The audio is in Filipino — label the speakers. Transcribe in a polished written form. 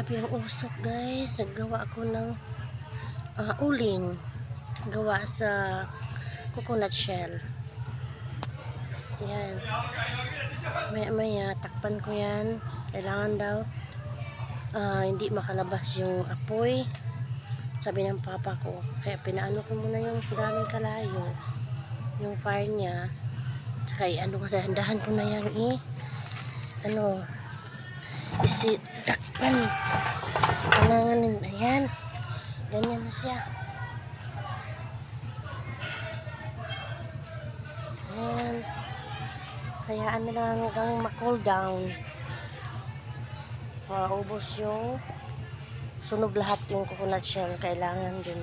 Speaker 1: Grabe ang usok guys. Naggawa ako ng uling. Gawa sa coconut shell. Yan. Maya takpan ko yan. Kailangan daw hindi makalabas yung apoy. Sabi ng papa ko. Kaya pinaano ko muna yung daming kalayo. Yung fire niya. Tsaka dahan-dahan ko na yan takpan. Kailangan ayan. Ganyan na siya. Ayan. Hayaan na lang hanggang ma-cool down. Maubos yung sunog lahat yung coconut shell. Kailangan din